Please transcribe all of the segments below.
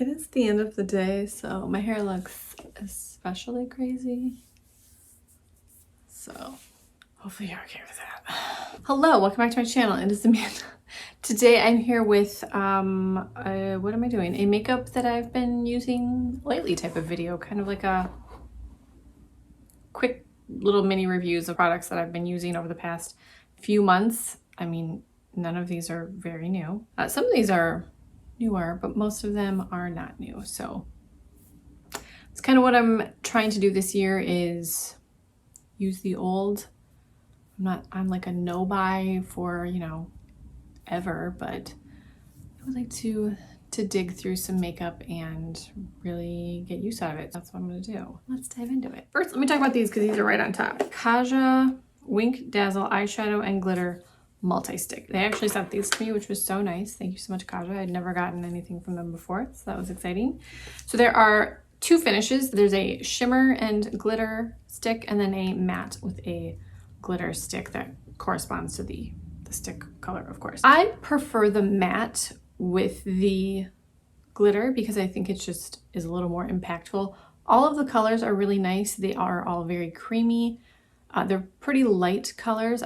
It is the end of the day, so my hair looks especially crazy. So hopefully you're okay with that. Hello, welcome back to my channel. It is Amanda. Today I'm here with, what am I doing? A makeup that I've been using lately type of video, kind of like a quick little mini reviews of products that I've been using over the past few months. I mean, none of these are very new. Some of these are newer, but most of them are not new. So it's kind of what I'm trying to do this year is use the old. I'm like a no buy for, you know, ever, but I would like to dig through some makeup and really get use out of it. That's what I'm gonna do. Let's dive into it. First, let me talk about these because these are right on top. Kaja Wink Dazzle Eyeshadow and Glitter Multi-Stick. They actually sent these to me, which was so nice. Thank you so much, Kaja. I'd never gotten anything from them before, so that was exciting. So there are two finishes. There's a shimmer and glitter stick and then a matte with a glitter stick that corresponds to the stick color, of course. I prefer the matte with the glitter because I think it just is a little more impactful. All of the colors are really nice. They are all very creamy. They're pretty light colors.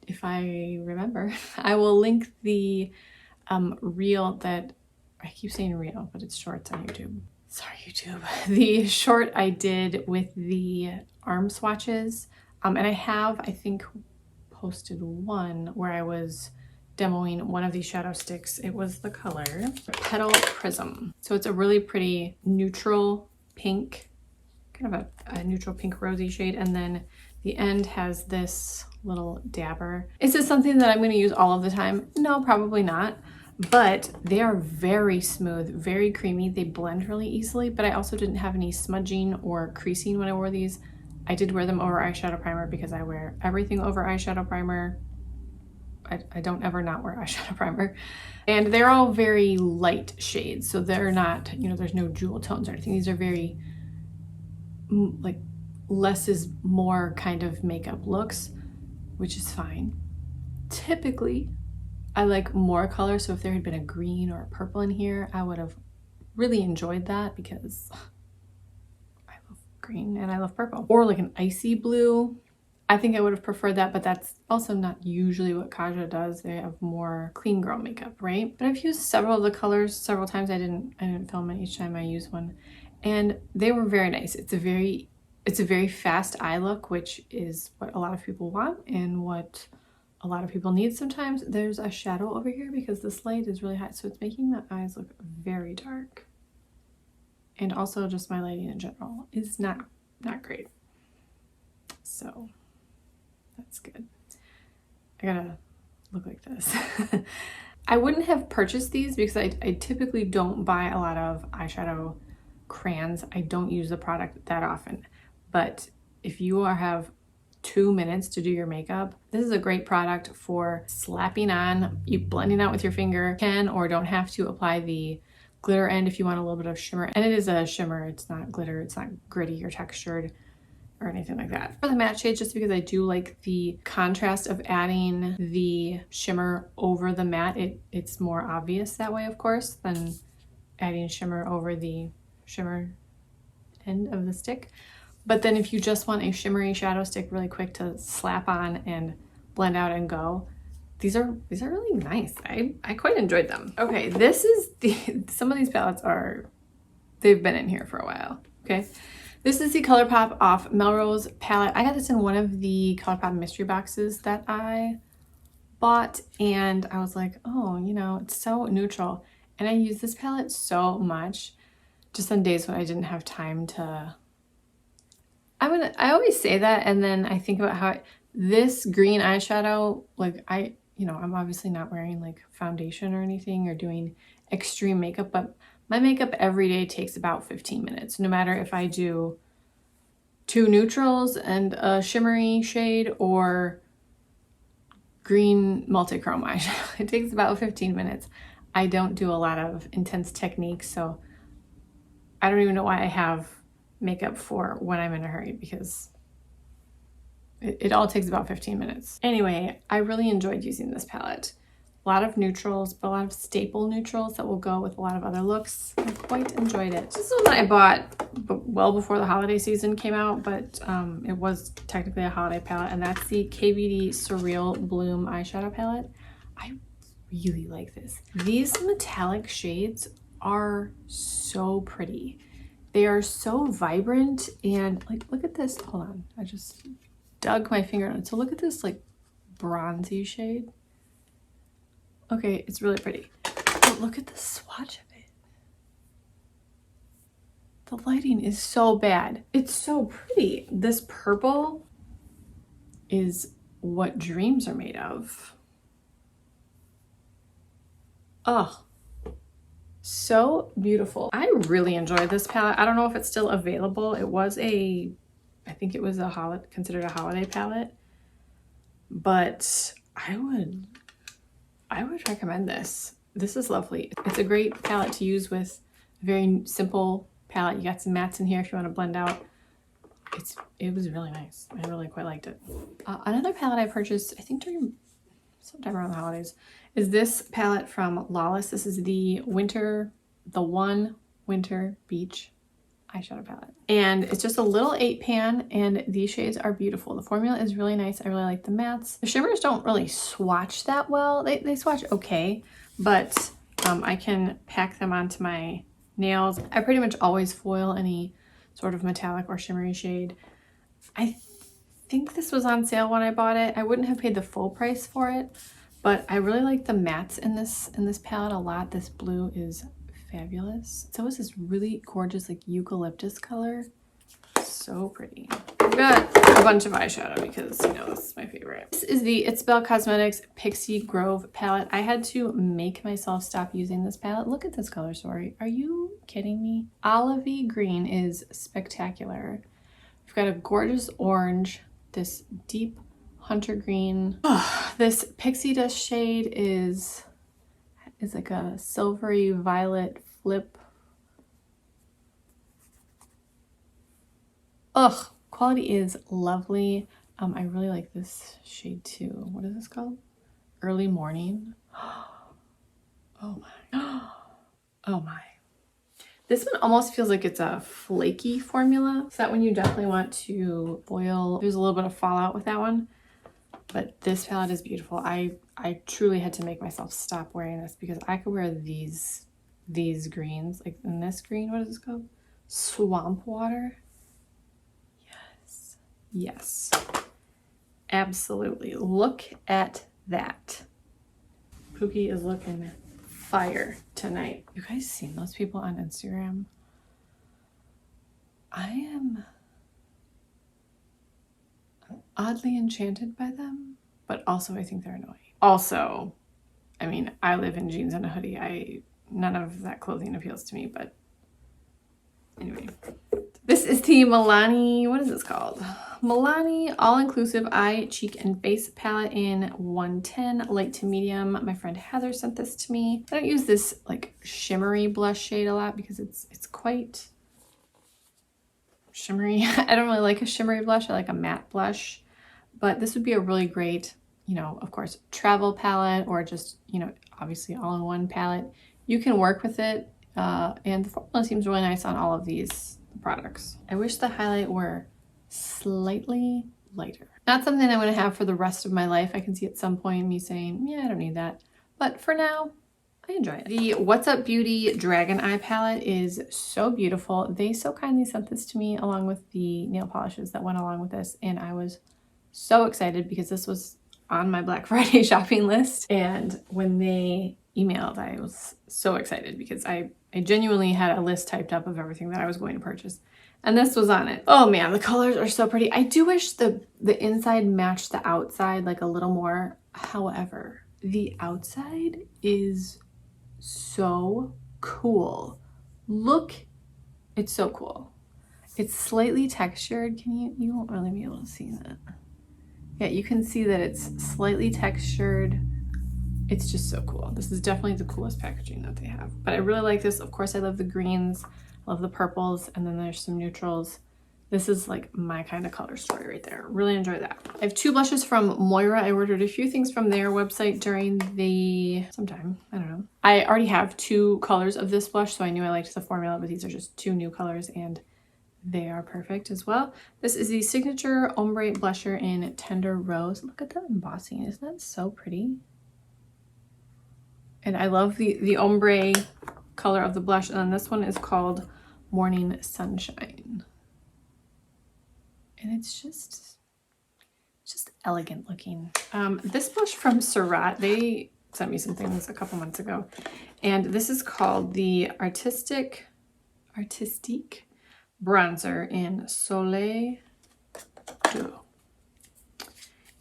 If I remember, I will link the reel that, I keep saying reel, but it's shorts on YouTube. Sorry, YouTube. The short I did with the arm swatches. And I have, I think, posted one where I was demoing one of these shadow sticks. It was the color Petal Prism. So it's a really pretty neutral pink, kind of a neutral pink rosy shade. And then the end has this little dabber. Is this something that I'm going to use all of the time? No, probably not. But they are very smooth, very creamy. They blend really easily, but I also didn't have any smudging or creasing when I wore these. I did wear them over eyeshadow primer because I wear everything over eyeshadow primer. I don't ever not wear eyeshadow primer. And they're all very light shades. So they're not, you know, there's no jewel tones or anything. These are very like less is more kind of makeup looks, which is fine. Typically, I like more color. So if there had been a green or a purple in here, I would have really enjoyed that because I love green and I love purple. Or like an icy blue. I think I would have preferred that, but that's also not usually what Kaja does. They have more clean girl makeup, right? But I've used several of the colors several times. I didn't film it each time I used one. And they were very nice. It's a very fast eye look, which is what a lot of people want and what a lot of people need sometimes. There's a shadow over here because this light is really high, so it's making my eyes look very dark. And also just my lighting in general is not great. So that's good. I gotta look like this. I wouldn't have purchased these because I typically don't buy a lot of eyeshadow crayons. I don't use the product that often. But if you have 2 minutes to do your makeup, this is a great product for slapping on, you blending out with your finger, can or don't have to apply the glitter end if you want a little bit of shimmer. And it is a shimmer, it's not glitter, it's not gritty or textured or anything like that. For the matte shades, just because I do like the contrast of adding the shimmer over the matte, it's more obvious that way, of course, than adding shimmer over the shimmer end of the stick. But then if you just want a shimmery shadow stick really quick to slap on and blend out and go, these are really nice. I quite enjoyed them. Okay, this is some of these palettes they've been in here for a while, okay? This is the Colourpop off Melrose palette. I got this in one of the Colourpop mystery boxes that I bought, and I was like, oh, you know, it's so neutral. And I use this palette so much, just on days when I didn't have time to. I always say that, and then I think about how this green eyeshadow, like I'm obviously not wearing like foundation or anything or doing extreme makeup, but my makeup every day takes about 15 minutes, no matter if I do 2 neutrals and a shimmery shade or green multi-chrome eyeshadow. It takes about 15 minutes. I don't do a lot of intense techniques, so I don't even know why I have makeup for when I'm in a hurry because it all takes about 15 minutes. Anyway, I really enjoyed using this palette. A lot of neutrals, but a lot of staple neutrals that will go with a lot of other looks. I quite enjoyed it. This is one that I bought well before the holiday season came out, but it was technically a holiday palette, and that's the KVD Surreal Bloom eyeshadow palette. I really like this. These metallic shades are so pretty. They are so vibrant, and like, look at this. Hold on, I just dug my finger on it. So look at this like bronzy shade. Okay, it's really pretty. But look at the swatch of it. The lighting is so bad. It's so pretty. This purple is what dreams are made of. Oh, so beautiful. I really enjoyed this palette. I don't know if it's still available. It was I think it was considered a holiday palette, but I would recommend this. This is lovely. It's a great palette to use with a very simple palette. You got some mattes in here if you want to blend out. It was really nice. I really quite liked it. Another palette I purchased, I think during sometime around the holidays, is this palette from Lawless. This is the One Winter Beach eyeshadow palette. And it's just a little 8-pan, and these shades are beautiful. The formula is really nice. I really like the mattes. The shimmers don't really swatch that well. They swatch okay, but I can pack them onto my nails. I pretty much always foil any sort of metallic or shimmery shade. I think this was on sale when I bought it. I wouldn't have paid the full price for it, but I really like the mattes in this palette a lot. This blue is fabulous. So is this really gorgeous like eucalyptus color. So pretty. I've got a bunch of eyeshadow because, you know, this is my favorite. This is the It's Belle Cosmetics Pixie Grove palette. I had to make myself stop using this palette. Look at this color story. Are you kidding me? Olivey green is spectacular. We've got a gorgeous orange, this deep hunter green. Oh, this Pixie Dust shade is like a silvery violet flip. Ugh, quality is lovely. I really like this shade too. What is this called? Early Morning. Oh my. Oh my. This one almost feels like it's a flaky formula. So that one you definitely want to foil. There's a little bit of fallout with that one. But this palette is beautiful. I truly had to make myself stop wearing this because I could wear these greens. Like in this green, what is this called? Swamp Water. Yes. Yes. Absolutely. Look at that. Pookie is looking fire tonight. You guys seen those people on Instagram? I am oddly enchanted by them, but also I think they're annoying. Also, I mean, I live in jeans and a hoodie. None of that clothing appeals to me, but anyway. This is the Milani, what is this called? Milani All-Inclusive Eye, Cheek, and Face Palette in 110, light to medium. My friend Heather sent this to me. I don't use this like shimmery blush shade a lot because it's quite shimmery. I don't really like a shimmery blush. I like a matte blush, but this would be a really great, you know, of course, travel palette or just, you know, obviously all-in-one palette. You can work with it, and the formula seems really nice on all of these products. I wish the highlight were slightly lighter. Not something I'm going to have for the rest of my life. I can see at some point me saying, yeah, I don't need that. But for now, I enjoy it. The What's Up Beauty Dragon Eye palette is so beautiful. They so kindly sent this to me along with the nail polishes that went along with this, and I was so excited because this was on my Black Friday shopping list. And when they emailed, I was so excited because I genuinely had a list typed up of everything that I was going to purchase. And this was on it. Oh man, the colors are so pretty. I do wish the inside matched the outside like a little more. However, the outside is so cool. Look, it's so cool. It's slightly textured. You won't really be able to see that. Yeah, you can see that it's slightly textured. It's just so cool. This is definitely the coolest packaging that they have. But I really like this. Of course, I love the greens, I love the purples, and then there's some neutrals. This is like my kind of color story right there. Really enjoy that. I have 2 blushes from Moira. I ordered a few things from their website during sometime, I don't know. I already have 2 colors of this blush, so I knew I liked the formula, but these are just 2 new colors and they are perfect as well. This is the Signature Ombre Blusher in Tender Rose. Look at the embossing. Isn't that so pretty? And I love the ombre color of the blush. And then this one is called Morning Sunshine. And it's just elegant looking. This blush from Surratt, they sent me some things a couple months ago. And this is called the Artistique Bronzer in Soleil Doux.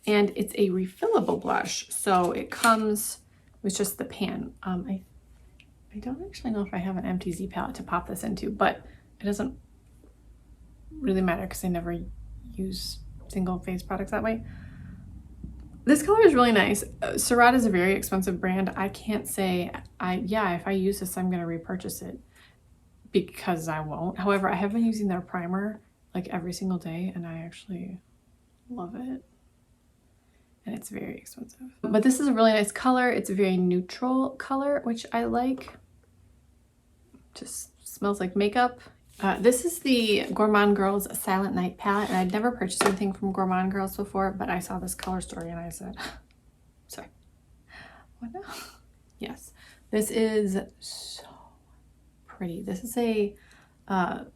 And it's a refillable blush. So it comes with just the pan. I don't actually know if I have an MTZ palette to pop this into, but it doesn't really matter because I never use single phase products that way. This color is really nice. Surratt is a very expensive brand. I can't say, if I use this, I'm gonna repurchase it because I won't. However, I have been using their primer like every single day and I actually love it. And it's very expensive. But this is a really nice color. It's a very neutral color, which I like. Just smells like makeup. This is the Gourmand Girls Silent Night palette, and I'd never purchased anything from Gourmand Girls before, but I saw this color story and I said, sorry, what now? Yes, this is so pretty. This is a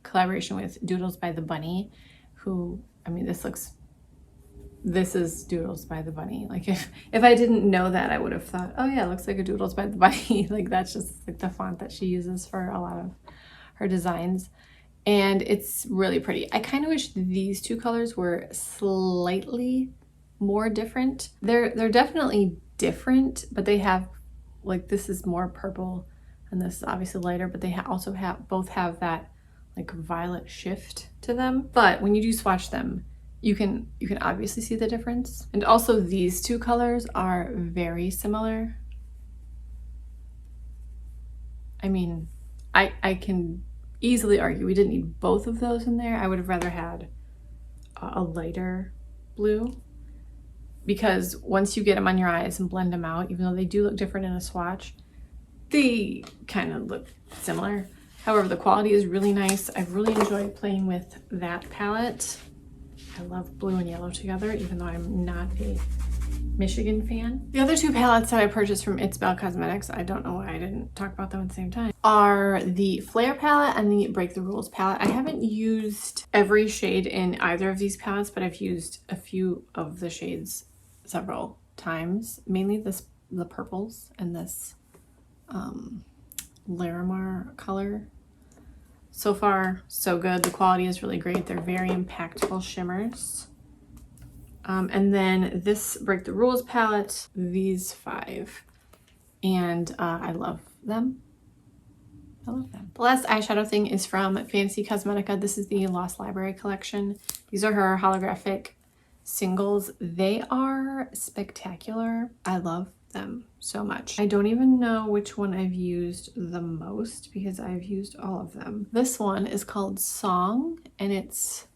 collaboration with Doodles by the Bunny, who, I mean, this is Doodles by the Bunny. Like if I didn't know that, I would have thought, oh yeah, it looks like a Doodles by the Bunny. Like that's just like the font that she uses for a lot of her designs. And it's really pretty. I kind of wish these 2 colors were slightly more different. They're definitely different, but they have, like, this is more purple and this is obviously lighter, but they also both have that like violet shift to them. But when you do swatch them, you can obviously see the difference. And also these 2 colors are very similar. I mean, I can easily argue we didn't need both of those in there. I would have rather had a lighter blue, because once you get them on your eyes and blend them out, even though they do look different in a swatch, they kind of look similar. However, the quality is really nice. I've really enjoyed playing with that palette. I love blue and yellow together, even though I'm not a Michigan fan. The other 2 palettes that I purchased from It's Belle Cosmetics, I don't know why I didn't talk about them at the same time, are the Flare palette and the Break the Rules palette. I haven't used every shade in either of these palettes, but I've used a few of the shades several times, mainly the purples and this Larimar color. So far, so good. The quality is really great. They're very impactful shimmers. And then this Break the Rules palette, these 5. And I love them. I love them. The last eyeshadow thing is from Fancy Cosmetica. This is the Lost Library collection. These are her holographic singles. They are spectacular. I love them so much. I don't even know which one I've used the most because I've used all of them. This one is called Song, and it's,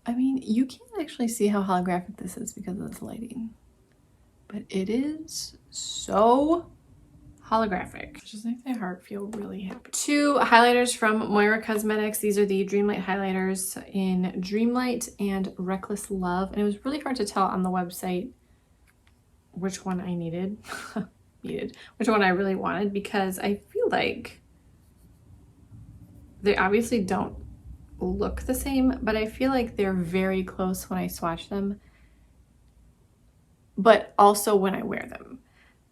I mean, you can't actually see how holographic this is because of this lighting, but it is so holographic. It just makes my heart feel really happy. 2 highlighters from Moira Cosmetics. These are the Dreamlight highlighters in Dreamlight and Reckless Love. And it was really hard to tell on the website which one I needed, which one I really wanted, because I feel like they obviously don't look the same, but I feel like they're very close when I swatch them, but also when I wear them.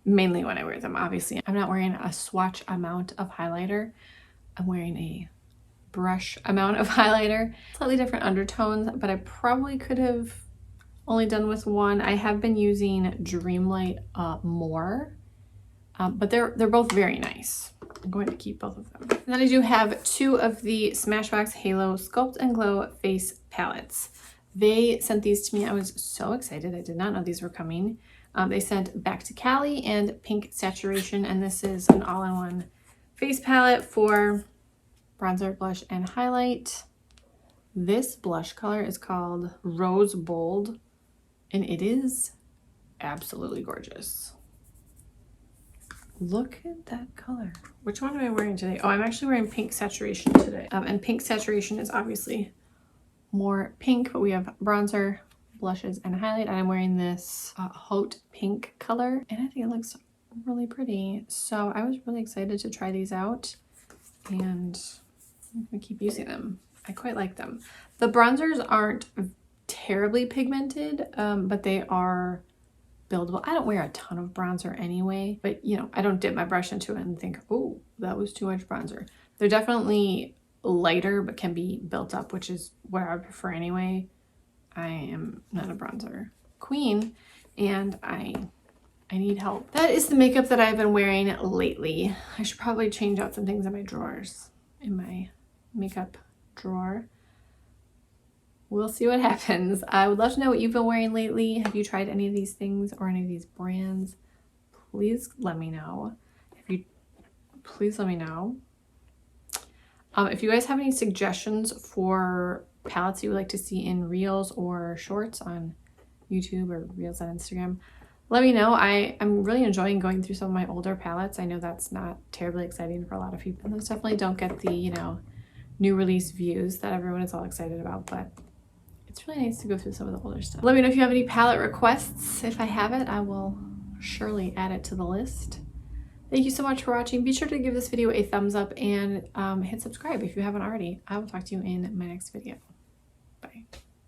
Mainly when I wear them, obviously. I'm not wearing a swatch amount of highlighter. I'm wearing a brush amount of highlighter. Slightly different undertones, but I probably could have only done with one. I have been using Dreamlight more, but they're both very nice. I'm going to keep both of them. And then I do have 2 of the Smashbox Halo Sculpt and Glow face palettes. They sent these to me. I was so excited. I did not know these were coming. They sent Back to Cali and Pink Saturation, and this is an all-in-one face palette for bronzer, blush, and highlight. This blush color is called Rose Bold, and it is absolutely gorgeous. Look at that color. Which one am I wearing today? Oh, I'm actually wearing Pink Saturation today. And Pink Saturation is obviously more pink, but we have bronzer, blushes, and a highlight. And I'm wearing this Haute Pink color, and I think it looks really pretty. So I was really excited to try these out, and I'm gonna keep using them. I quite like them. The bronzers aren't terribly pigmented, but they are buildable. I don't wear a ton of bronzer anyway, but you know, I don't dip my brush into it and think, oh, that was too much bronzer. They're definitely lighter, but can be built up, which is what I would prefer anyway. I am not a bronzer queen, and I need help. That is the makeup that I've been wearing lately. I should probably change out some things in my drawers, in my makeup drawer. We'll see what happens. I would love to know what you've been wearing lately. Have you tried any of these things or any of these brands? Please let me know. Please let me know. If you guys have any suggestions for palettes you would like to see in Reels or Shorts on YouTube or Reels on Instagram, let me know. I'm really enjoying going through some of my older palettes. I know that's not terribly exciting for a lot of people. Those definitely don't get the, you know, new release views that everyone is all excited about, but it's really nice to go through some of the older stuff. Let me know if you have any palette requests. If I have it, I will surely add it to the list. Thank you so much for watching. Be sure to give this video a thumbs up and hit subscribe if you haven't already. I will talk to you in my next video. Bye.